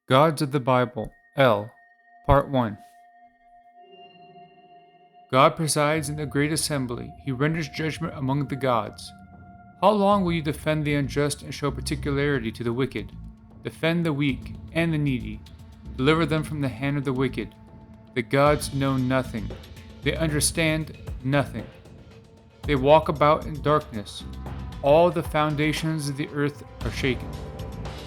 Gods of the Bible, L, Part 1. God presides in the great assembly. He renders judgment among the gods. How long will you defend the unjust and show particularity to the wicked? Defend the weak and the needy. Deliver them from the hand of the wicked. The gods know nothing. They understand nothing. They walk about in darkness. All the foundations of the earth are shaken.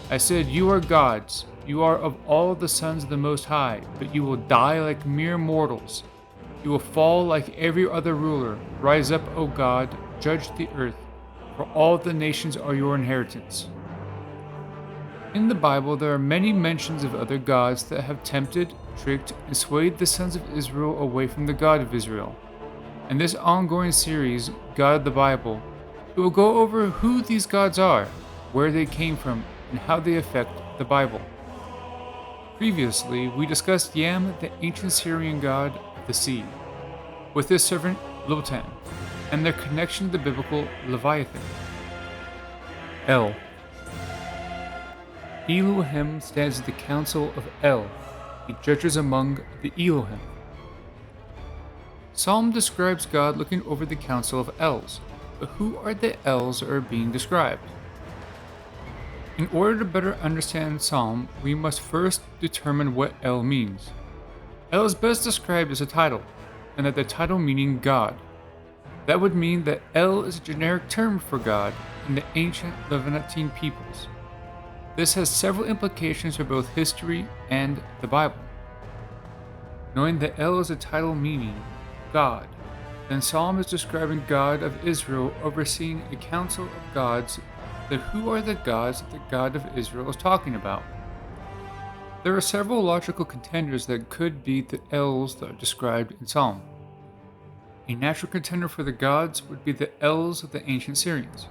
I said, You are gods. You are of all the sons of the Most High, but you will die like mere mortals. You will fall like every other ruler. Rise up, O God, judge the earth, for all the nations are your inheritance. In the Bible, there are many mentions of other gods that have tempted, tricked, and swayed the sons of Israel away from the God of Israel. In this ongoing series, God of the Bible, we will go over who these gods are, where they came from, and how they affect the Bible. Previously, we discussed Yam, the ancient Syrian god of the sea, with his servant Lotan, and their connection to the biblical Leviathan. El. Elohim stands at the council of El. He judges among the Elohim. Psalm describes God looking over the council of Els, but who are the Els that are being described? In order to better understand Psalm, we must first determine what El means. El is best described as a title, and that the title meaning God. That would mean that El is a generic term for God in the ancient Levantine peoples. This has several implications for both history and the Bible. Knowing that El is a title meaning God, then Psalm is describing God of Israel overseeing a council of gods. That who are the gods that the God of Israel is talking about? There are several logical contenders that could be the Els that are described in Psalm. A natural contender for the gods would be the Els of the ancient Syrians.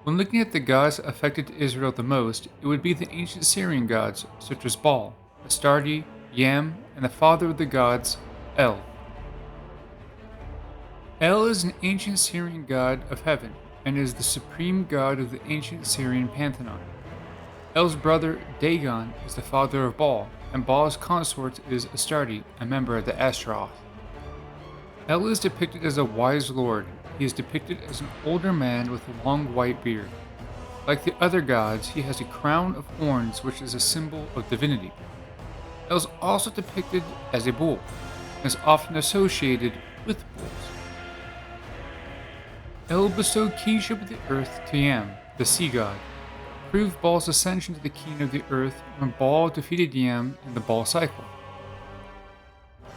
When looking at the gods that affected Israel the most, it would be the ancient Syrian gods such as Baal, Astarte, Yam, and the father of the gods, El. El is an ancient Syrian god of heaven, and is the supreme god of the ancient Syrian pantheon. El's brother, Dagon, is the father of Baal, and Baal's consort is Astarte, a member of the Ashtaroth. El is depicted as a wise lord. He is depicted as an older man with a long white beard. Like the other gods, he has a crown of horns which is a symbol of divinity. El is also depicted as a bull, and is often associated with bulls. El bestowed kingship of the earth to Yam, the sea god, proved Baal's ascension to the king of the earth when Baal defeated Yam in the Baal cycle.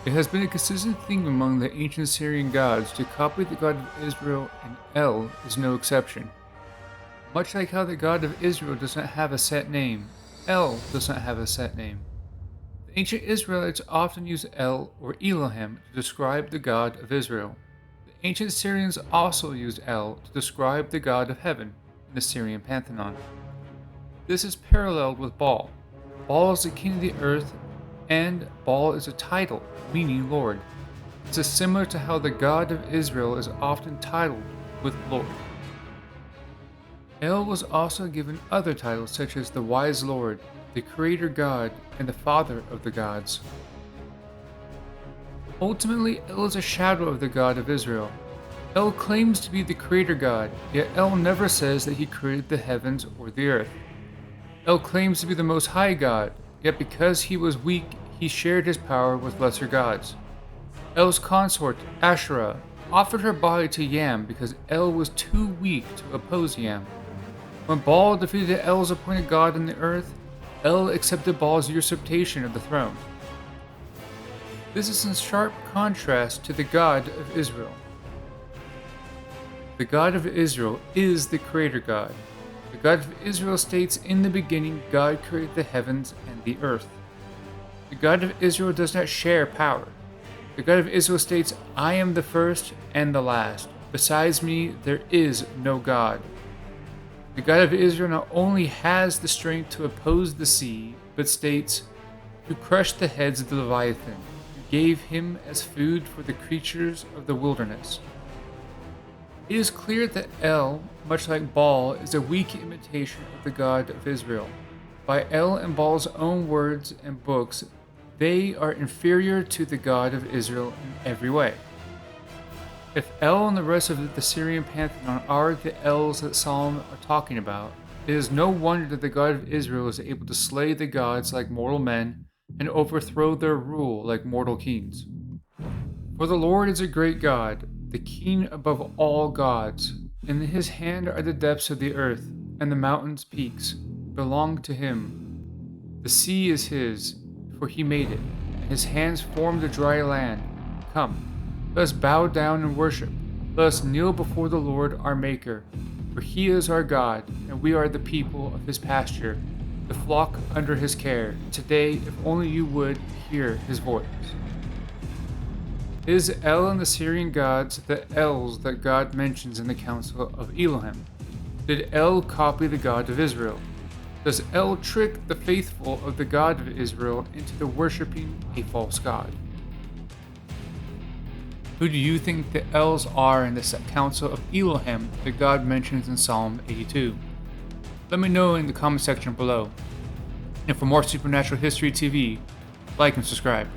It has been a consistent theme among the ancient Syrian gods to copy the God of Israel, and El is no exception. Much like how the God of Israel does not have a set name, El does not have a set name. The ancient Israelites often use El or Elohim to describe the God of Israel. The ancient Syrians also used El to describe the god of heaven in the Syrian pantheon. This is paralleled with Baal. Baal is the king of the earth, and Baal is a title, meaning Lord. This is similar to how the God of Israel is often titled with Lord. El was also given other titles such as the Wise Lord, the Creator God, and the Father of the Gods. Ultimately, El is a shadow of the God of Israel. El claims to be the Creator God, yet El never says that he created the heavens or the earth. El claims to be the Most High God, yet because he was weak, he shared his power with lesser gods. El's consort, Asherah, offered her body to Yam because El was too weak to oppose Yam. When Baal defeated El's appointed god on the earth, El accepted Baal's usurpation of the throne. This is in sharp contrast to the God of Israel. The God of Israel is the Creator God. The God of Israel states, In the beginning, God created the heavens and the earth. The God of Israel does not share power. The God of Israel states, I am the first and the last. Besides me, there is no God. The God of Israel not only has the strength to oppose the sea, but states, Who crushed the heads of the Leviathan, who gave him as food for the creatures of the wilderness. It is clear that El, much like Baal, is a weak imitation of the God of Israel. By El and Baal's own words and books, they are inferior to the God of Israel in every way. If El and the rest of the Syrian pantheon are the Els that Solomon are talking about, it is no wonder that the God of Israel is able to slay the gods like mortal men and overthrow their rule like mortal kings. For the Lord is a great God, the King above all gods. In his hand are the depths of the earth, and the mountains' peaks belong to him. The sea is his, for he made it, and his hands formed the dry land. Come, let us bow down and worship. Let us kneel before the Lord our Maker, for he is our God, and we are the people of his pasture, the flock under his care. Today, if only you would hear his voice. Is El and the Syrian gods the Els that God mentions in the Council of Elohim? Did El copy the God of Israel? Does El trick the faithful of the God of Israel into the worshipping a false god? Who do you think the Els are in this Council of Elohim that God mentions in Psalm 82? Let me know in the comment section below. And for more Supernatural History TV, like and subscribe.